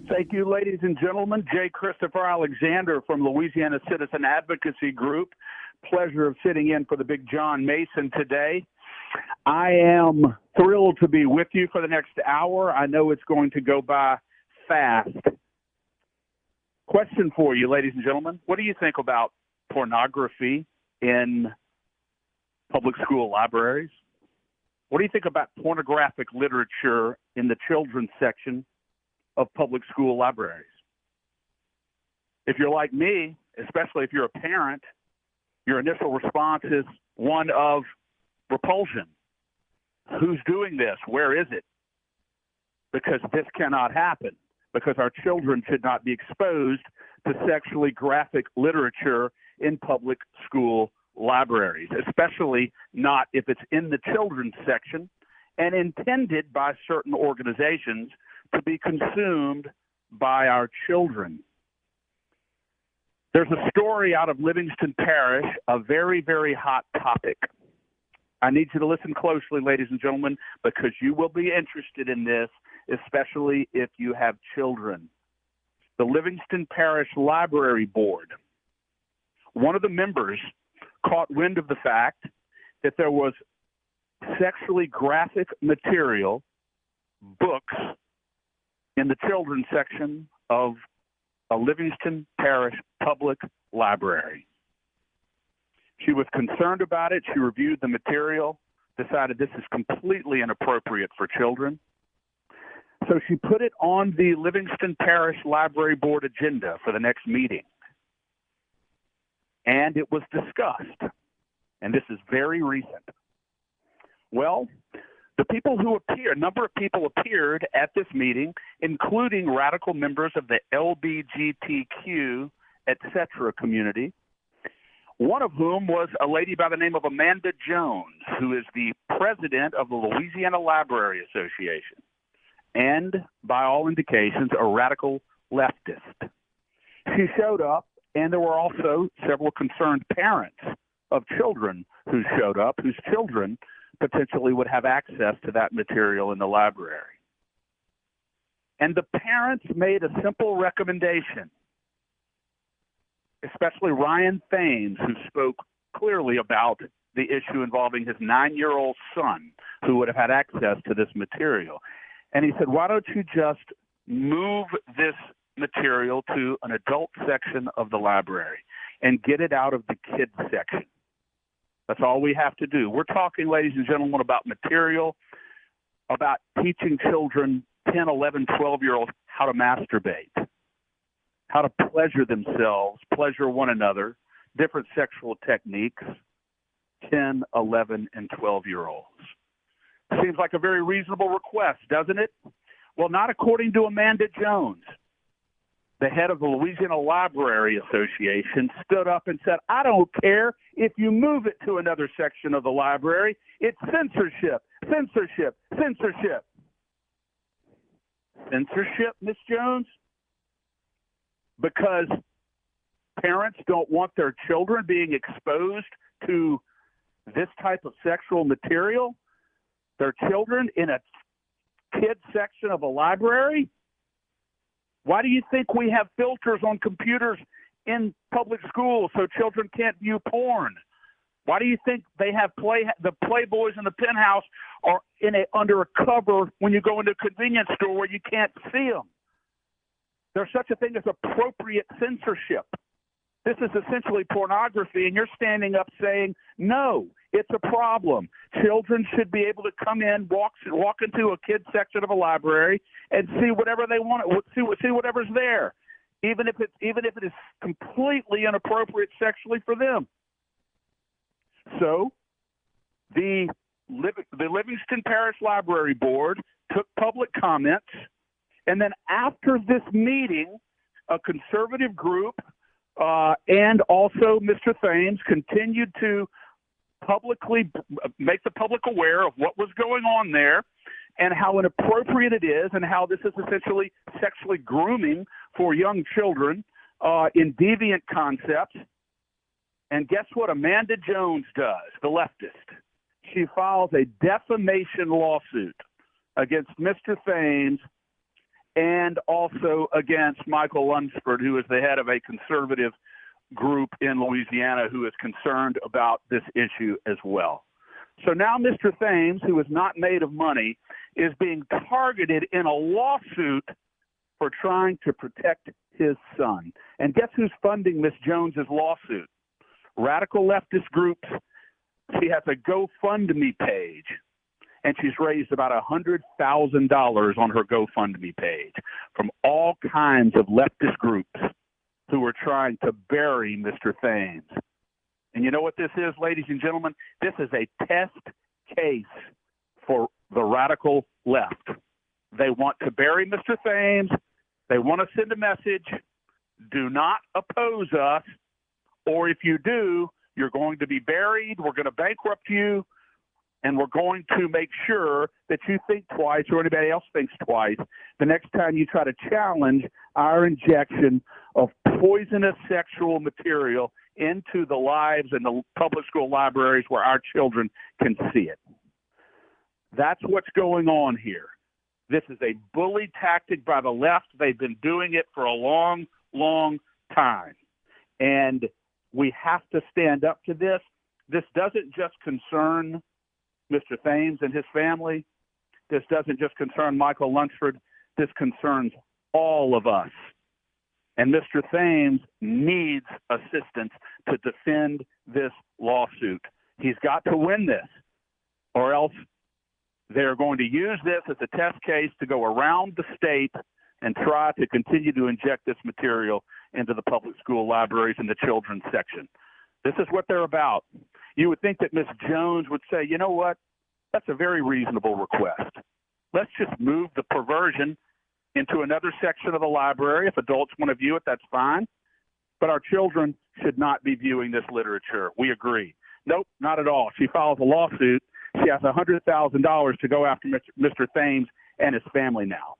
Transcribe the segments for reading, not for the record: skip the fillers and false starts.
Thank you, ladies and gentlemen. J. Christopher Alexander from Louisiana Citizen Advocacy Group. Pleasure of sitting in for the big John Mason today. I am thrilled to be with you for the next hour. I know it's going to go by fast. Question for you, ladies and gentlemen. What do you think about pornography in public school libraries? What do you think about pornographic literature in the children's section of public school libraries? If you're like me, especially if you're a parent, your initial response is one of repulsion. Who's doing this? Where is it? Because this cannot happen, because our children should not be exposed to sexually graphic literature in public school libraries, especially not if it's in the children's section and intended by certain organizations to be consumed by our children. There's a story out of Livingston Parish, a very, very hot topic. I need you to listen closely, ladies and gentlemen, because you will be interested in this, especially if you have children. The Livingston Parish Library Board, one of the members caught wind of the fact that there was sexually graphic material, books, in the children's section of a Livingston Parish public library. She was concerned about it. She reviewed the material, decided this is completely inappropriate for children. So she put it on the Livingston Parish Library Board agenda for the next meeting. And it was discussed. And this is very recent. Well, the people who appeared, a number of people appeared at this meeting, including radical members of the LGBTQ, etc. community, one of whom was a lady by the name of Amanda Jones, who is the president of the Louisiana Library Association, and by all indications, a radical leftist. She showed up, and there were also several concerned parents of children who showed up, whose children potentially would have access to that material in the library. And the parents made a simple recommendation, especially Ryan Thames, who spoke clearly about the issue involving his 9-year-old son who would have had access to this material. And he said, why don't you just move this material to an adult section of the library and get it out of the kids section? That's all we have to do. We're talking, ladies and gentlemen, about material, about teaching children, 10, 11, 12-year-olds, how to masturbate, how to pleasure themselves, pleasure one another, different sexual techniques, 10, 11, and 12-year-olds. Seems like a very reasonable request, doesn't it? Well, not according to Amanda Jones. The head of the Louisiana Library Association stood up and said, I don't care if you move it to another section of the library. It's censorship, censorship, censorship. Censorship, Miss Jones? Because parents don't want their children being exposed to this type of sexual material? Their children in a kids section of a library? Why do you think we have filters on computers in public schools so children can't view porn? Why do you think they have the Playboys in the penthouse are under a cover when you go into a convenience store where you can't see them? There's such a thing as appropriate censorship. This is essentially pornography, and you're standing up saying, no, it's a problem. Children should be able to come in, walk into a kids section of a library, and see whatever they want, see whatever's there, even if it is completely inappropriate sexually for them. So, the Livingston Parish Library Board took public comments, and then after this meeting, a conservative group and also Mr. Thames continued to publicly make the public aware of what was going on there and how inappropriate it is and how this is essentially sexually grooming for young children in deviant concepts. And guess what Amanda Jones does, the leftist? She files a defamation lawsuit against Mr. Thames and also against Michael Lunsford, who is the head of a conservative group in Louisiana who is concerned about this issue as well. So now Mr. Thames, who is not made of money, is being targeted in a lawsuit for trying to protect his son. And guess who's funding Miss Jones's lawsuit? Radical leftist groups. She has a GoFundMe page, and she's raised about $100,000 on her GoFundMe page from all kinds of leftist groups who are trying to bury Mr. Thames. And you know what this is, ladies and gentlemen? This is a test case for the radical left. They want to bury Mr. Thames. They want to send a message: do not oppose us, or if you do, you're going to be buried. We're going to bankrupt you, and we're going to make sure that you think twice, or anybody else thinks twice, the next time you try to challenge our injection of poisonous sexual material into the lives and the public school libraries where our children can see it. That's what's going on here. This is a bully tactic by the left. They've been doing it for a long, long time. And we have to stand up to this. This doesn't just concern Mr. Thames and his family. This doesn't just concern Michael Lunsford. This concerns all of us. And Mr. Thames needs assistance to defend this lawsuit. He's got to win this, or else they're going to use this as a test case to go around the state and try to continue to inject this material into the public school libraries and the children's section. This is what they're about. You would think that Ms. Jones would say, you know what, that's a very reasonable request. Let's just move the perversion into another section of the library. If adults want to view it, that's fine. But our children should not be viewing this literature. We agree. Nope, not at all. She files a lawsuit. She has $100,000 to go after Mr. Thames and his family now.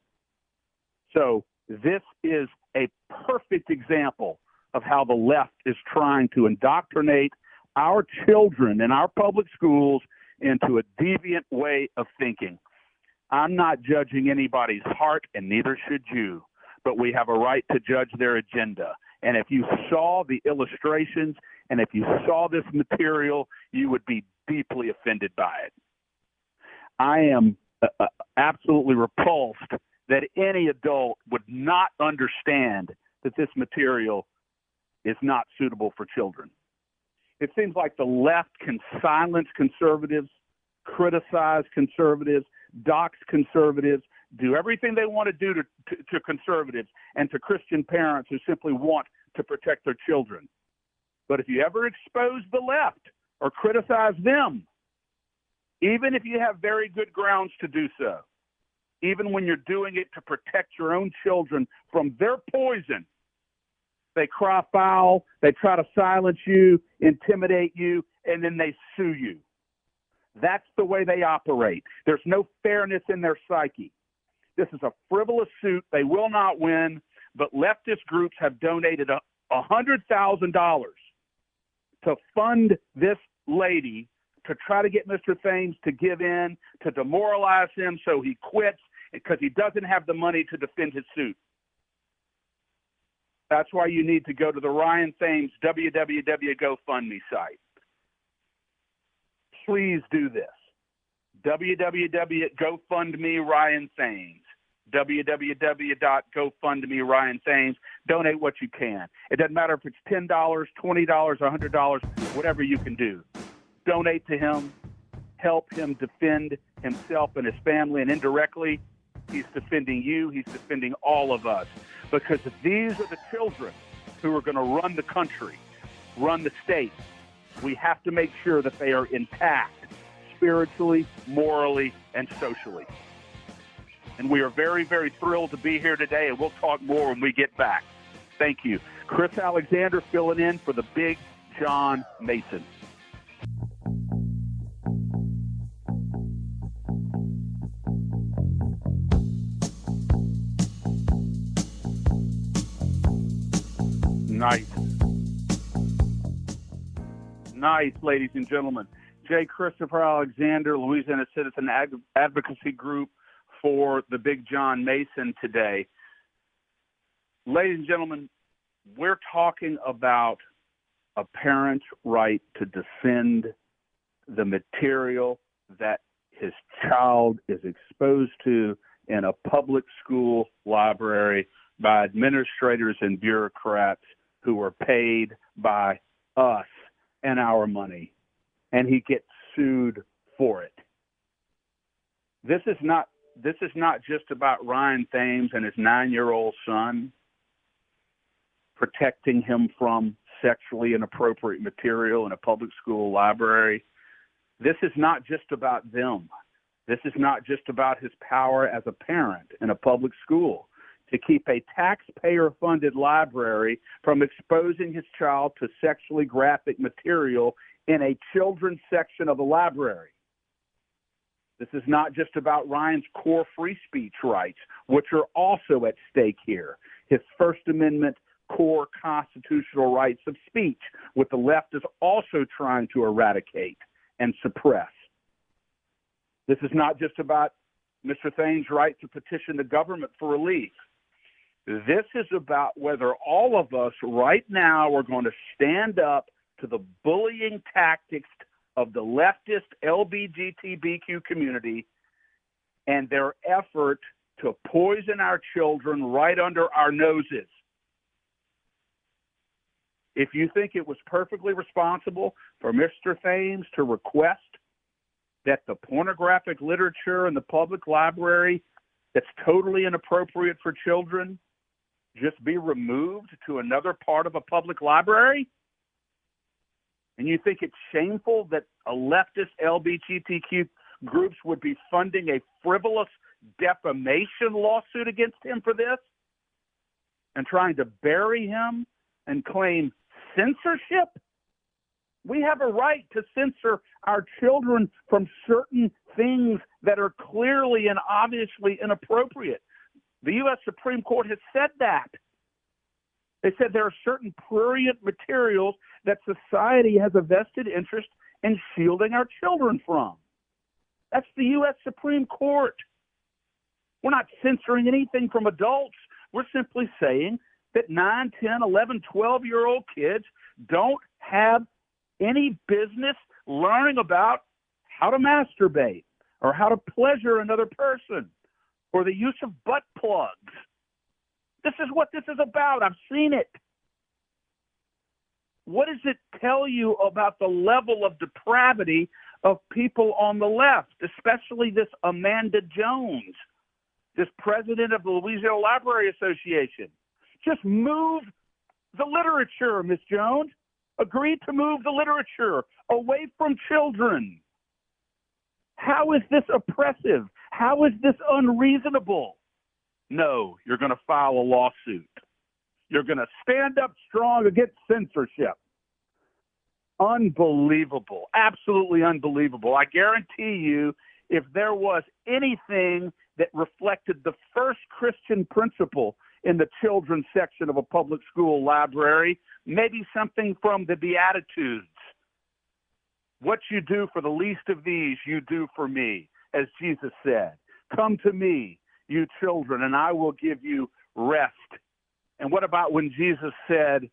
So this is a perfect example of how the left is trying to indoctrinate our children in our public schools into a deviant way of thinking. I'm not judging anybody's heart, and neither should you, but we have a right to judge their agenda. And if you saw the illustrations and if you saw this material, you would be deeply offended by it. I am absolutely repulsed that any adult would not understand that this material is not suitable for children. It seems like the left can silence conservatives, criticize conservatives, dox conservatives, do everything they want to do to conservatives and to Christian parents who simply want to protect their children. But if you ever expose the left or criticize them, even if you have very good grounds to do so, even when you're doing it to protect your own children from their poison, they cry foul, they try to silence you, intimidate you, and then they sue you. That's the way they operate. There's no fairness in their psyche. This is a frivolous suit. They will not win, but leftist groups have donated $100,000 to fund this lady to try to get Mr. Thames to give in, to demoralize him so he quits because he doesn't have the money to defend his suit. That's why you need to go to the Ryan Thames www.GoFundMe site. Please do this. www.GoFundMe Ryan Thames. www.GoFundMe Ryan Thames. Donate what you can. It doesn't matter if it's $10, $20, $100, whatever you can do. Donate to him. Help him defend himself and his family, and indirectly, he's defending you. He's defending all of us. Because these are the children who are going to run the country, run the state. We have to make sure that they are intact spiritually, morally, and socially. And we are very, very thrilled to be here today, and we'll talk more when we get back. Thank you. Chris Alexander filling in for the Big John Mason. Nice, ladies and gentlemen. J. Christopher Alexander, Louisiana Citizen Advocacy Group, for the Big John Mason today. Ladies and gentlemen, we're talking about a parent's right to defend the material that his child is exposed to in a public school library by administrators and bureaucrats who are paid by us and our money, and he gets sued for it. This is not just about Ryan Thames and his 9-year-old son, protecting him from sexually inappropriate material in a public school library. This is not just about them. This is not just about his power as a parent in a public school to keep a taxpayer-funded library from exposing his child to sexually graphic material in a children's section of a library. This is not just about Ryan's core free speech rights, which are also at stake here. His First Amendment core constitutional rights of speech, which the left is also trying to eradicate and suppress. This is not just about Mr. Thames' right to petition the government for relief. This is about whether all of us right now are going to stand up to the bullying tactics of the leftist LGBTQ community and their effort to poison our children right under our noses. If you think it was perfectly responsible for Mr. Thames to request that the pornographic literature in the public library that's totally inappropriate for children just be removed to another part of a public library, and you think it's shameful that a leftist LGBTQ groups would be funding a frivolous defamation lawsuit against him for this and trying to bury him and claim censorship? We have a right to censor our children from certain things that are clearly and obviously inappropriate. The U.S. Supreme Court has said that. They said there are certain prurient materials that society has a vested interest in shielding our children from. That's the U.S. Supreme Court. We're not censoring anything from adults. We're simply saying that 9, 10, 11, 12-year-old kids don't have any business learning about how to masturbate or how to pleasure another person or the use of butt plugs. This is what this is about. I've seen it. What does it tell you about the level of depravity of people on the left, especially this Amanda Jones, this president of the Louisiana Library Association? Just move the literature, Miss Jones. Agree to move the literature away from children. How is this oppressive? How is this unreasonable? No, you're going to file a lawsuit. You're going to stand up strong against censorship. Unbelievable. Absolutely unbelievable. I guarantee you, if there was anything that reflected the first Christian principle in the children's section of a public school library, maybe something from the Beatitudes. What you do for the least of these, you do for me, as Jesus said. Come to me, you children, and I will give you rest. And what about when Jesus said,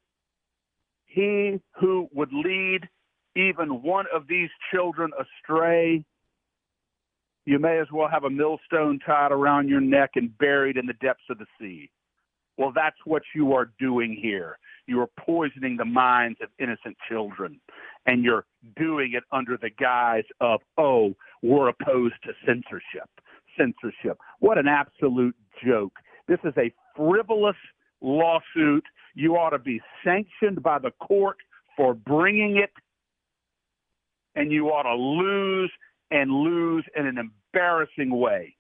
he who would lead even one of these children astray, you may as well have a millstone tied around your neck and buried in the depths of the sea. Well, that's what you are doing here. You are poisoning the minds of innocent children, and you're doing it under the guise of, oh, we're opposed to censorship. Censorship. What an absolute joke. This is a frivolous lawsuit. You ought to be sanctioned by the court for bringing it, and you ought to lose and lose in an embarrassing way.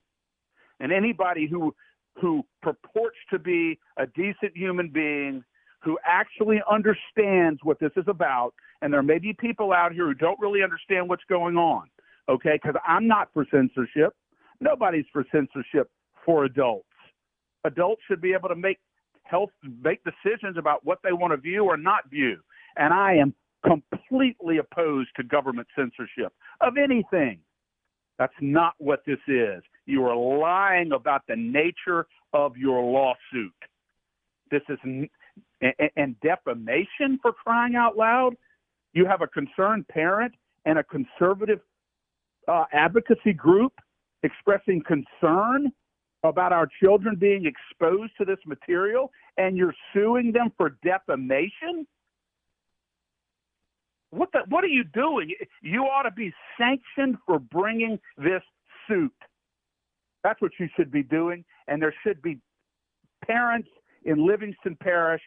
And anybody who purports to be a decent human being, who actually understands what this is about, and there may be people out here who don't really understand what's going on, okay, because I'm not for censorship. Nobody's for censorship for adults. Adults should be able to make decisions about what they want to view or not view. And I am completely opposed to government censorship of anything. That's not what this is. You are lying about the nature of your lawsuit. This is and defamation, for crying out loud. You have a concerned parent and a conservative advocacy group expressing concern about our children being exposed to this material, and you're suing them for defamation? What are you doing? You ought to be sanctioned for bringing this suit. That's what you should be doing, and there should be parents in Livingston Parish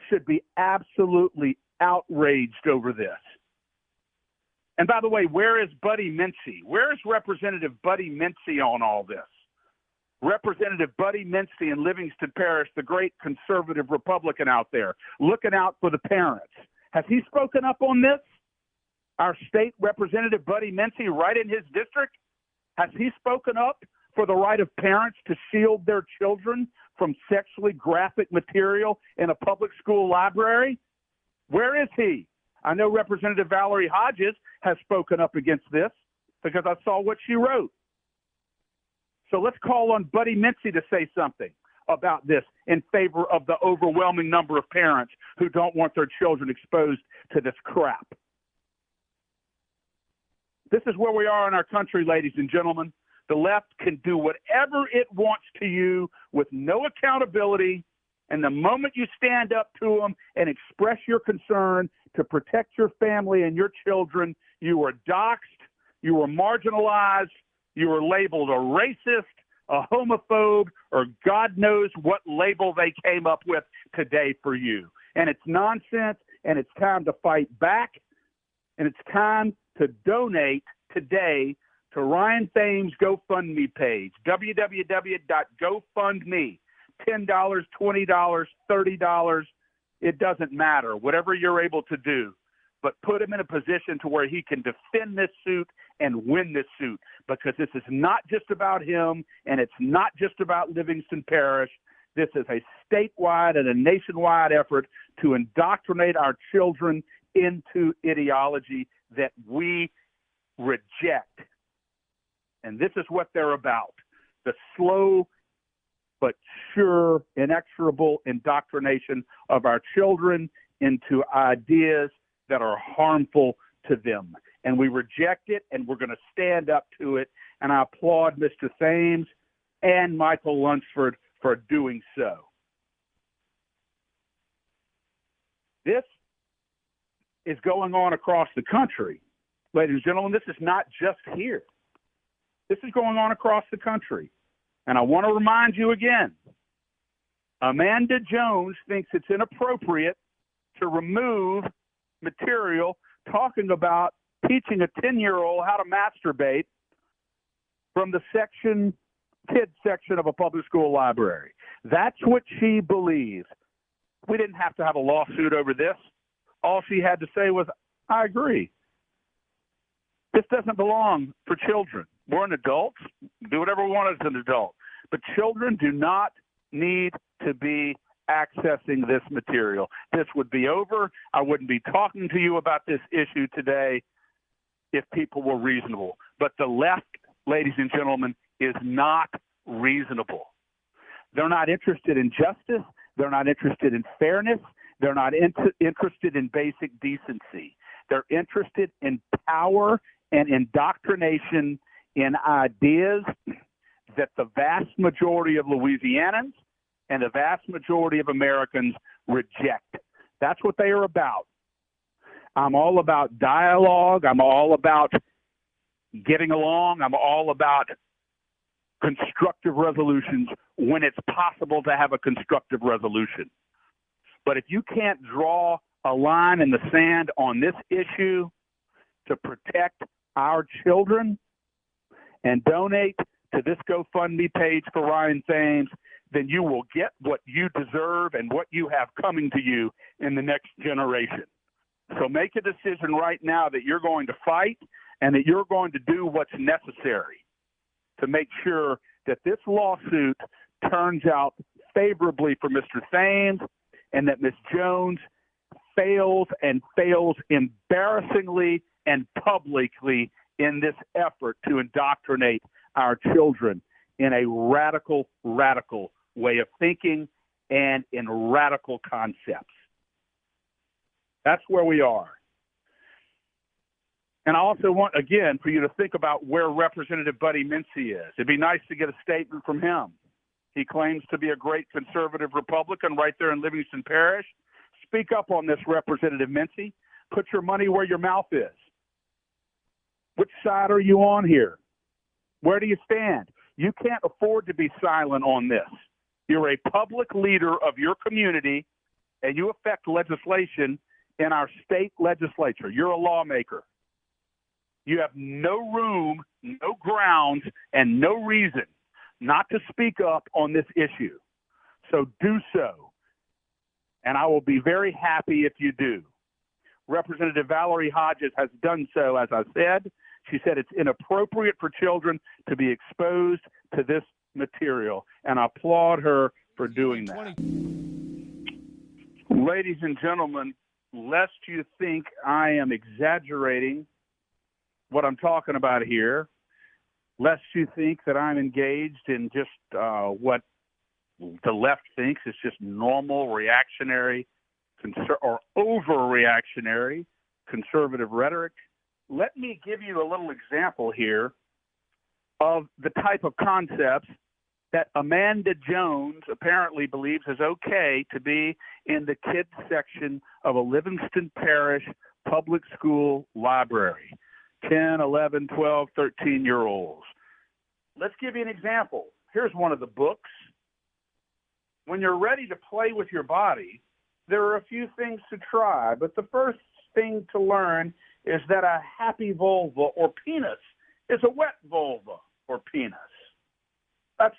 should be absolutely outraged over this. And by the way, where is Buddy Mincy? Where is Representative Buddy Mincy on all this? Representative Buddy Mincy in Livingston Parish, the great conservative Republican out there, looking out for the parents. Has he spoken up on this? Our state representative, Buddy Mincy, right in his district, has he spoken up for the right of parents to shield their children from sexually graphic material in a public school library? Where is he? I know Representative Valerie Hodges has spoken up against this because I saw what she wrote. So let's call on Buddy Mincy to say something about this in favor of the overwhelming number of parents who don't want their children exposed to this crap. This is where we are in our country, ladies and gentlemen. The left can do whatever it wants to you with no accountability, and the moment you stand up to them and express your concern to protect your family and your children, you are doxxed, you are marginalized, you are labeled a racist, a homophobe, or God knows what label they came up with today for you. And it's nonsense, and it's time to fight back, and it's time to donate today to Ryan Thames' GoFundMe page, www.gofundme, $10, $20, $30, it doesn't matter, whatever you're able to do. But put him in a position to where he can defend this suit and win this suit, because this is not just about him, and it's not just about Livingston Parish. This is a statewide and a nationwide effort to indoctrinate our children into ideology that we reject. And this is what they're about, the slow but sure, inexorable indoctrination of our children into ideas that are harmful to them. And we reject it, and we're going to stand up to it. And I applaud Mr. Thames and Michael Lunsford for doing so. This is going on across the country. Ladies and gentlemen, this is not just here. This is going on across the country. And I want to remind you again, Amanda Jones thinks it's inappropriate to remove material talking about teaching a 10-year-old how to masturbate from the kids section of a public school library. That's what she believes. We didn't have to have a lawsuit over this. All she had to say was, I agree. This doesn't belong for children. We're an adults. Do whatever we want as an adult. But children do not need to be accessing this material. This would be over. I wouldn't be talking to you about this issue today if people were reasonable. But the left, ladies and gentlemen, is not reasonable. They're not interested in justice. They're not interested in fairness. They're not interested in basic decency. They're interested in power and indoctrination in ideas that the vast majority of Louisianans and the vast majority of Americans reject. That's what they are about. I'm all about dialogue. I'm all about getting along. I'm all about constructive resolutions when it's possible to have a constructive resolution. But if you can't draw a line in the sand on this issue to protect our children and donate to this GoFundMe page for Ryan Thames, then you will get what you deserve and what you have coming to you in the next generation. So make a decision right now that you're going to fight and that you're going to do what's necessary to make sure that this lawsuit turns out favorably for Mr. Thames and that Ms. Jones fails embarrassingly and publicly in this effort to indoctrinate our children in a radical way of thinking and in radical concepts. That's where we are. And I also want, again, for you to think about where Representative Buddy Mincy is. It'd be nice to get a statement from him. He claims to be a great conservative Republican right there in Livingston Parish. Speak up on this, Representative Mincy. Put your money where your mouth is. Which side are you on here? Where do you stand? You can't afford to be silent on this. You're a public leader of your community, and you affect legislation in our state legislature. You're a lawmaker. You have no room, no grounds, and no reason not to speak up on this issue. So do so. And I will be very happy if you do. Representative Valerie Hodges has done so, as I said. She said it's inappropriate for children to be exposed to this material, and I applaud her for doing that. Ladies and gentlemen, lest you think I am exaggerating what I'm talking about here, lest you think that I'm engaged in just what the left thinks is just normal reactionary or overreactionary conservative rhetoric, let me give you a little example here of the type of concepts that Amanda Jones apparently believes is okay to be in the kids section of a Livingston Parish public school library. 10, 11, 12, 13-year-olds. Let's give you an example. Here's one of the books. When you're ready to play with your body, there are a few things to try, but the first thing to learn is that a happy vulva or penis is a wet vulva or penis. That's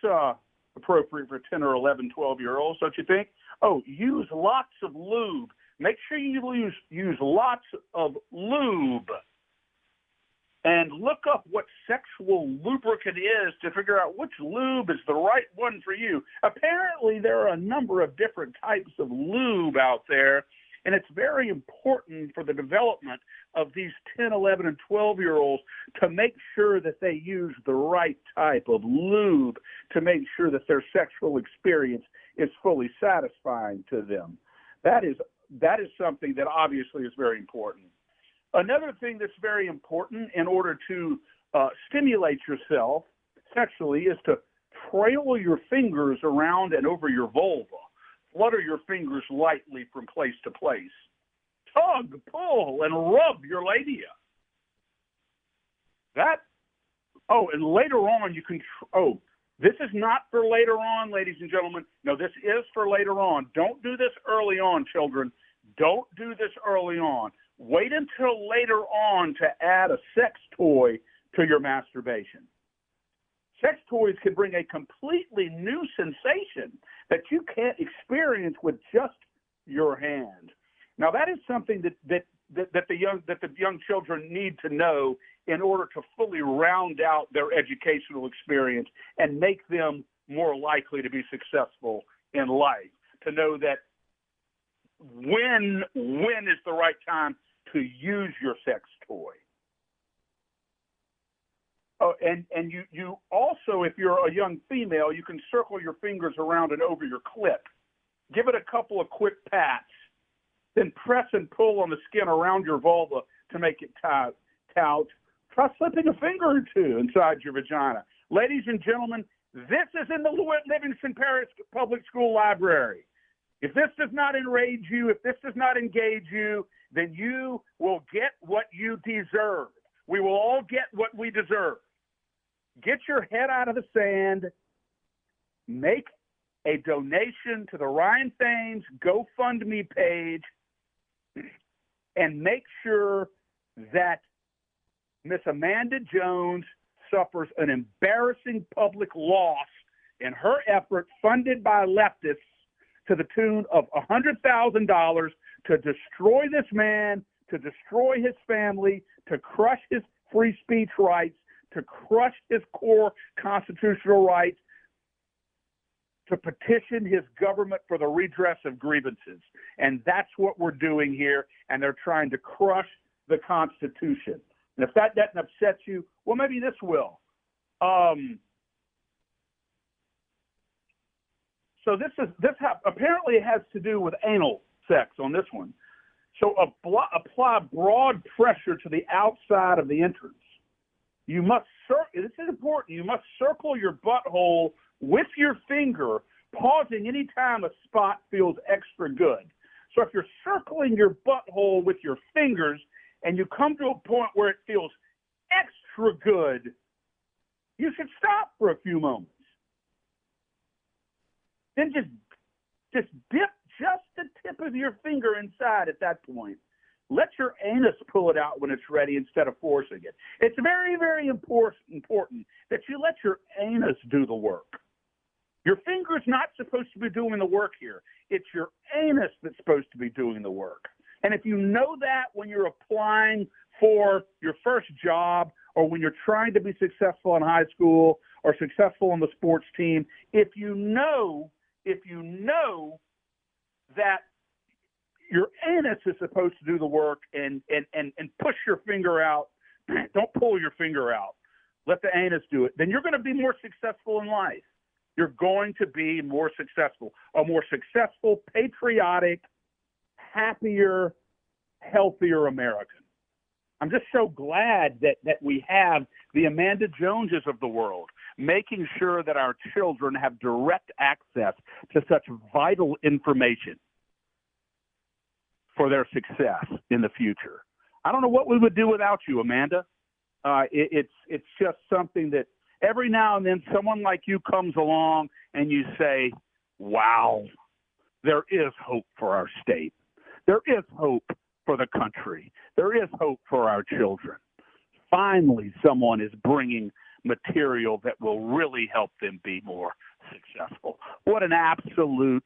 appropriate for 10 or 11, 12-year-olds, don't you think? Oh, use lots of lube. Make sure you use lots of lube. And look up what sexual lubricant is to figure out which lube is the right one for you. Apparently, there are a number of different types of lube out there, and it's very important for the development of these 10, 11, and 12-year-olds to make sure that they use the right type of lube to make sure that their sexual experience is fully satisfying to them. That is something that obviously is very important. Another thing that's very important in order to stimulate yourself sexually is to trail your fingers around and over your vulva. Flutter your fingers lightly from place to place. Tug, pull, and rub your labia. And later on you can, this is not for later on, ladies and gentlemen. No, this is for later on. Don't do this early on, children. Don't do this early on. Wait until later on to add a sex toy to your masturbation. Sex toys can bring a completely new sensation that you can't experience with just your hand. Now, that is something that the young children need to know in order to fully round out their educational experience and make them more likely to be successful in life. To know that when is the right time to use your sex toy. Oh, and you also, if you're a young female, you can circle your fingers around and over your clit. Give it a couple of quick pats, then press and pull on the skin around your vulva to make it taut. Try slipping a finger or two inside your vagina. Ladies and gentlemen, this is in the Livingston Parish Public School Library. If this does not enrage you, if this does not engage you, then you will get what you deserve. We will all get what we deserve. Get your head out of the sand. Make a donation to the Ryan Thames GoFundMe page, and make sure that Miss Amanda Jones suffers an embarrassing public loss in her effort, funded by leftists, to the tune of $100,000 to destroy this man, to destroy his family, to crush his free speech rights, to crush his core constitutional rights, to petition his government for the redress of grievances. And that's what we're doing here, and they're trying to crush the Constitution. And if that doesn't upset you, well, maybe this will. So apparently it has to do with anal sex on this one. So apply broad pressure to the outside of the entrance. You must this is important. You must circle your butthole with your finger, pausing any time a spot feels extra good. So if you're circling your butthole with your fingers and you come to a point where it feels extra good, you should stop for a few moments. Then just dip just the tip of your finger inside at that point. Let your anus pull it out when it's ready instead of forcing it. It's very, very important that you let your anus do the work. Your finger's not supposed to be doing the work here. It's your anus that's supposed to be doing the work. And if you know that when you're applying for your first job or when you're trying to be successful in high school or successful on the sports team, if you know that your anus is supposed to do the work and push your finger out, don't pull your finger out. Let the anus do it. Then you're going to be more successful in life. You're going to be more successful, a more successful, patriotic, happier, healthier American. I'm just so glad that we have the Amanda Joneses of the world making sure that our children have direct access to such vital information for their success in the future. I don't know what we would do without you, Amanda. It's just something that every now and then someone like you comes along and you say, wow, there is hope for our state. There is hope for the country. There is hope for our children. Finally, someone is bringing material that will really help them be more successful. What an absolute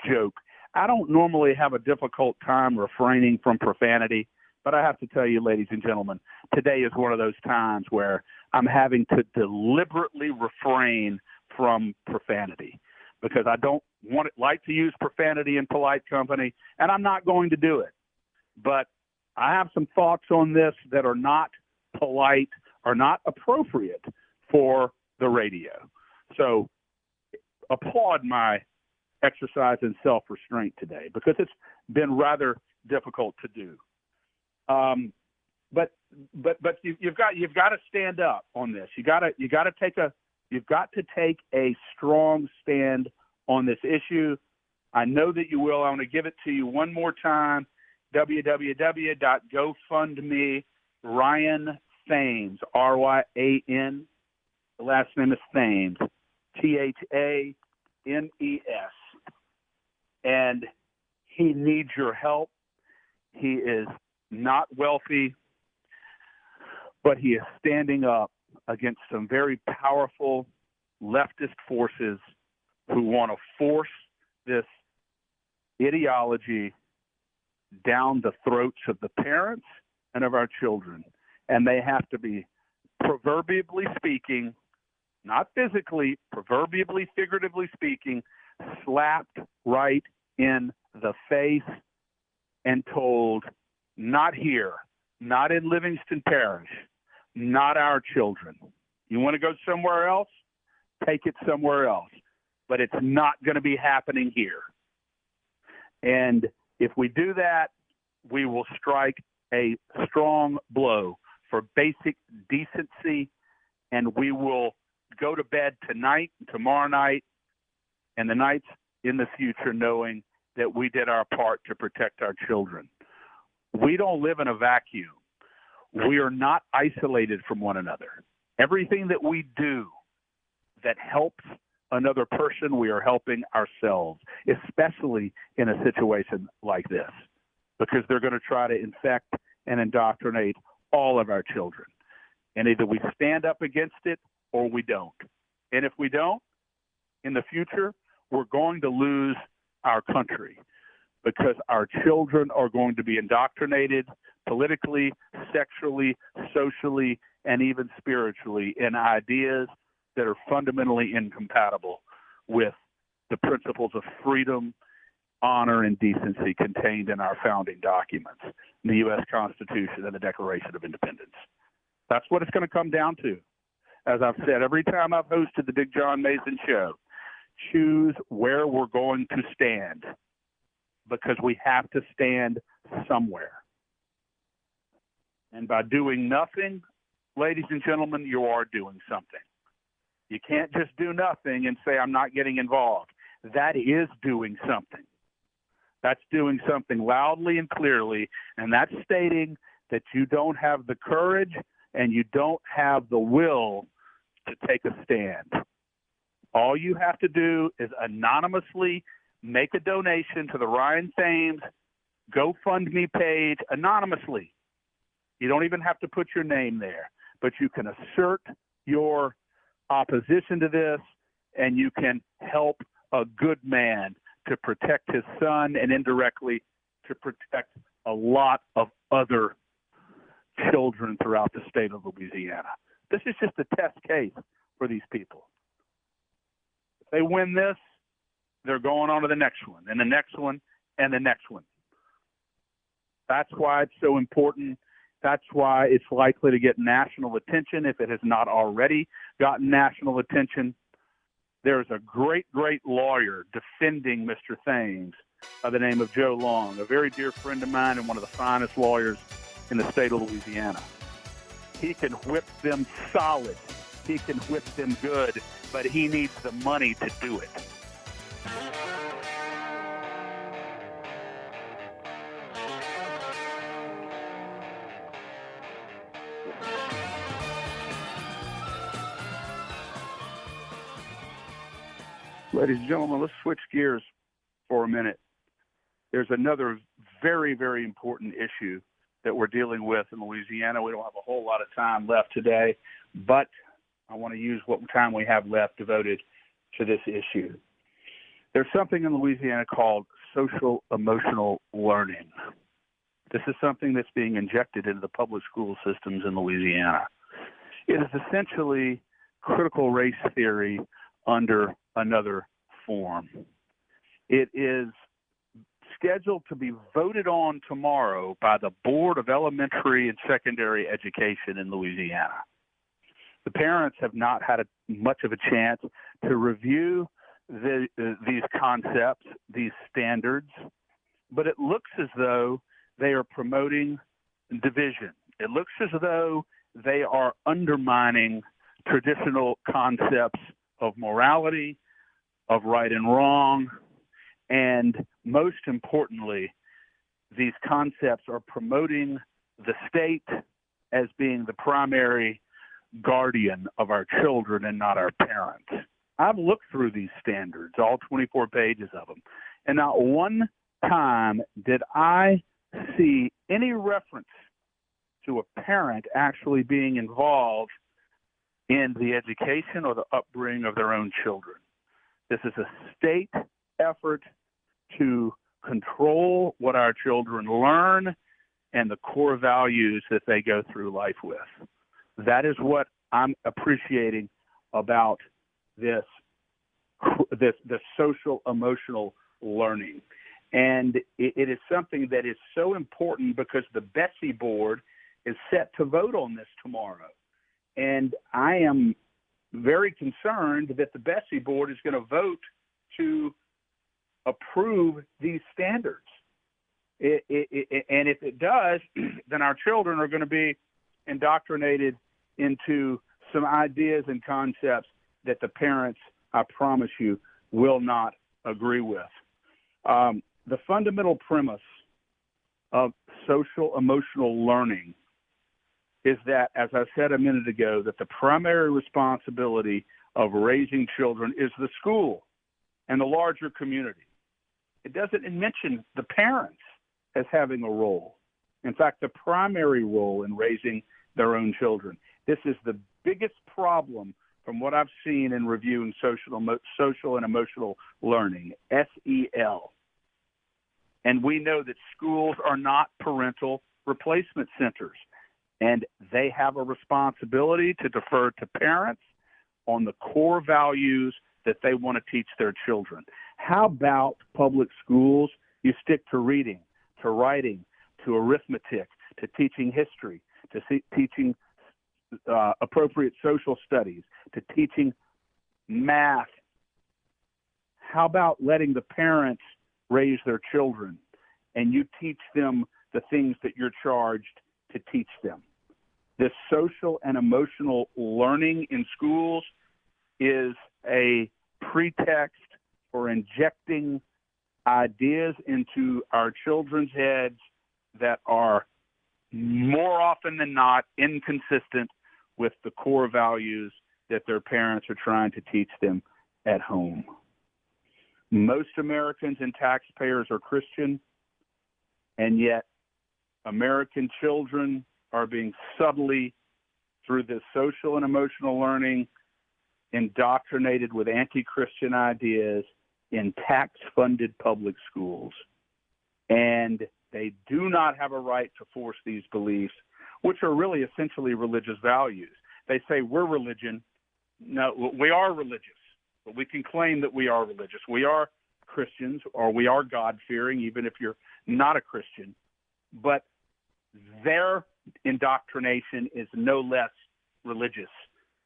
joke. I don't normally have a difficult time refraining from profanity, but I have to tell you, ladies and gentlemen, today is one of those times where I'm having to deliberately refrain from profanity because I don't like to use profanity in polite company, and I'm not going to do it. But I have some thoughts on this that are not polite or not appropriate for the radio. So applaud my exercise in self-restraint today because it's been rather difficult to do. But you've got to stand up on this. You've got to take a strong stand on this issue. I know that you will. I want to give it to you one more time. www.gofundme Ryan Thames, R-Y-A-N. The last name is Thames, Thames. And he needs your help. He is not wealthy, but he is standing up against some very powerful leftist forces who want to force this ideology down the throats of the parents and of our children. And they have to be, proverbially speaking, not physically, proverbially, figuratively speaking, slapped right in the face and told, not here, not in Livingston Parish, not our children. You want to go somewhere else? Take it somewhere else. But it's not going to be happening here. And if we do that, we will strike a strong blow for basic decency, and we will go to bed tonight, tomorrow night, and the nights in the future knowing that we did our part to protect our children. We don't live in a vacuum. We are not isolated from one another. Everything that we do that helps another person, we are helping ourselves, especially in a situation like this, because they're going to try to infect and indoctrinate all of our children. And either we stand up against it or we don't. And if we don't, in the future, we're going to lose our country because our children are going to be indoctrinated politically, sexually, socially, and even spiritually in ideas that are fundamentally incompatible with the principles of freedom, honor, and decency contained in our founding documents, the U.S. Constitution and the Declaration of Independence. That's what it's going to come down to. As I've said, every time I've hosted the Big John Mason Show, choose where we're going to stand, because we have to stand somewhere. And by doing nothing, ladies and gentlemen, you are doing something. You can't just do nothing and say, I'm not getting involved. That is doing something. That's doing something loudly and clearly, and that's stating that you don't have the courage and you don't have the will to take a stand. All you have to do is anonymously make a donation to the Ryan Thames GoFundMe page anonymously. You don't even have to put your name there, but you can assert your opposition to this, and you can help a good man to protect his son and indirectly to protect a lot of other children throughout the state of Louisiana. This is just a test case for these people. If they win this, they're going on to the next one, and the next one, and the next one. That's why it's so important. That's why it's likely to get national attention if it has not already gotten national attention. There's a great, great lawyer defending Mr. Thames by the name of Joe Long, a very dear friend of mine and one of the finest lawyers in the state of Louisiana. He can whip them solid. He can whip them good, but he needs the money to do it. Ladies and gentlemen, let's switch gears for a minute. There's another very, very important issue that we're dealing with in Louisiana. We don't have a whole lot of time left today, but I want to use what time we have left devoted to this issue. There's something in Louisiana called social emotional learning. This is something that's being injected into the public school systems in Louisiana. It is essentially critical race theory under another form. It is scheduled to be voted on tomorrow by the Board of Elementary and Secondary Education in Louisiana. The parents have not had much of a chance to review these concepts, these standards, but it looks as though they are promoting division. It looks as though they are undermining traditional concepts of morality, of right and wrong, and most importantly, these concepts are promoting the state as being the primary guardian of our children and not our parents. I've looked through these standards, all 24 pages of them, and not one time did I see any reference to a parent actually being involved in the education or the upbringing of their own children. This is a state effort to control what our children learn and the core values that they go through life with. That is what I'm appreciating about this social emotional learning. And it is something that is so important because the Betsy board is set to vote on this tomorrow. And I am very concerned that the Betsy board is going to vote to approve these standards. And if it does, then our children are going to be indoctrinated into some ideas and concepts that the parents, I promise you, will not agree with. The fundamental premise of social emotional learning is that, as I said a minute ago, that the primary responsibility of raising children is the school and the larger community. It doesn't mention the parents as having a role. In fact, the primary role in raising their own children. This is the biggest problem from what I've seen in reviewing social and emotional learning, SEL. And we know that schools are not parental replacement centers, and they have a responsibility to defer to parents on the core values that they want to teach their children. How about public schools? You stick to reading, to writing, to arithmetic, to teaching history, to teaching appropriate social studies, to teaching math how about letting the parents raise their children and you teach them the things that you're charged to teach them? This social and emotional learning in schools is a pretext for injecting ideas into our children's heads that are more often than not inconsistent with the core values that their parents are trying to teach them at home. Most Americans and taxpayers are Christian, and yet American children are being subtly, through this social and emotional learning, indoctrinated with anti-Christian ideas in tax-funded public schools. And they do not have a right to force these beliefs, which are really essentially religious values. They say we're religion. No, we are religious, but we can claim that we are religious. We are Christians, or we are God-fearing, even if you're not a Christian. But their indoctrination is no less religious.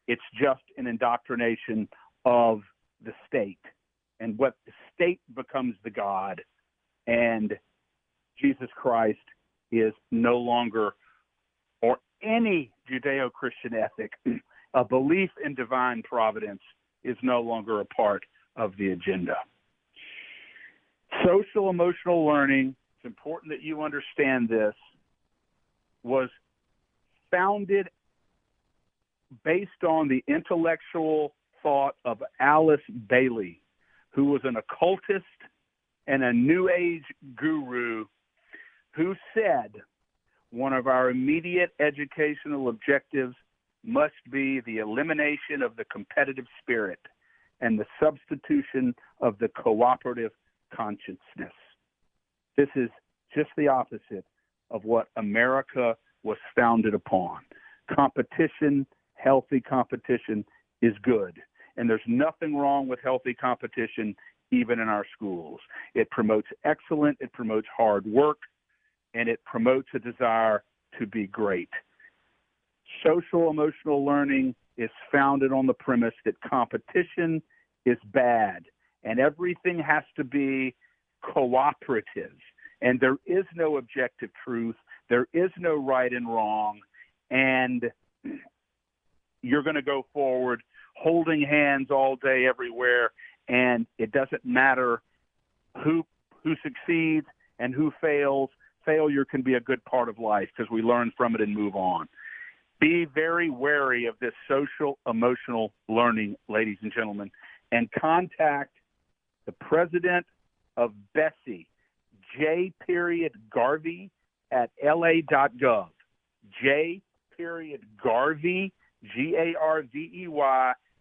It's just an indoctrination of the state. And what the state becomes the God, and Jesus Christ is no longer, or any Judeo-Christian ethic, a belief in divine providence is no longer a part of the agenda. Social emotional learning, it's important that you understand this, was founded based on the intellectual thought of Alice Bailey, who was an occultist and a New Age guru, who said one of our immediate educational objectives must be the elimination of the competitive spirit and the substitution of the cooperative consciousness. This is just the opposite of what America was founded upon. Competition, healthy competition, is good. And there's nothing wrong with healthy competition, even in our schools. It promotes excellence, it promotes hard work, and it promotes a desire to be great. Social emotional learning is founded on the premise that competition is bad and everything has to be cooperative. And there is no objective truth. There is no right and wrong. And you're going to go forward holding hands all day everywhere, and it doesn't matter who succeeds and who fails. Failure can be a good part of life because we learn from it and move on. Be very wary of this social emotional learning, ladies and gentlemen, and contact the president of Bessie, J. Garvey at la.gov. J. Garvey, Garvey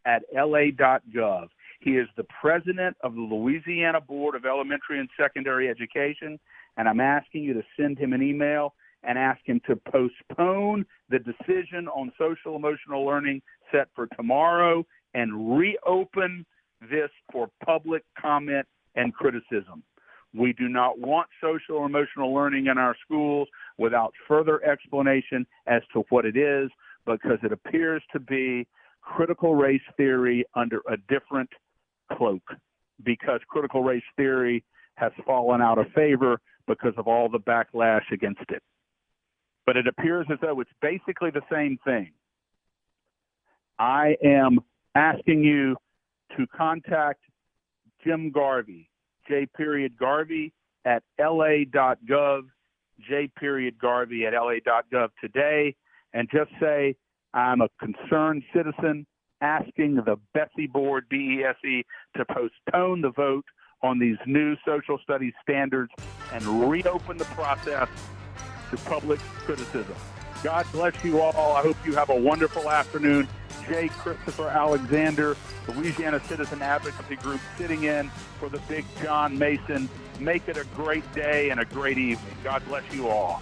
at la.gov. He is the president of the Louisiana Board of Elementary and Secondary Education, and I'm asking you to send him an email and ask him to postpone the decision on social emotional learning set for tomorrow and reopen this for public comment and criticism. We do not want social or emotional learning in our schools without further explanation as to what it is, because it appears to be critical race theory under a different cloak, because critical race theory has fallen out of favor because of all the backlash against it. But it appears as though it's basically the same thing. I am asking you to contact Jim Garvey, J. Garvey at la.gov, J. Garvey at la.gov today, and just say, I'm a concerned citizen asking the Bessie Board, BESE, to postpone the vote on these new social studies standards and reopen the process to public criticism. God bless you all. I hope you have a wonderful afternoon. J. Christopher Alexander, Louisiana Citizen Advocacy Group, sitting in for the big John Mason. Make it a great day and a great evening. God bless you all.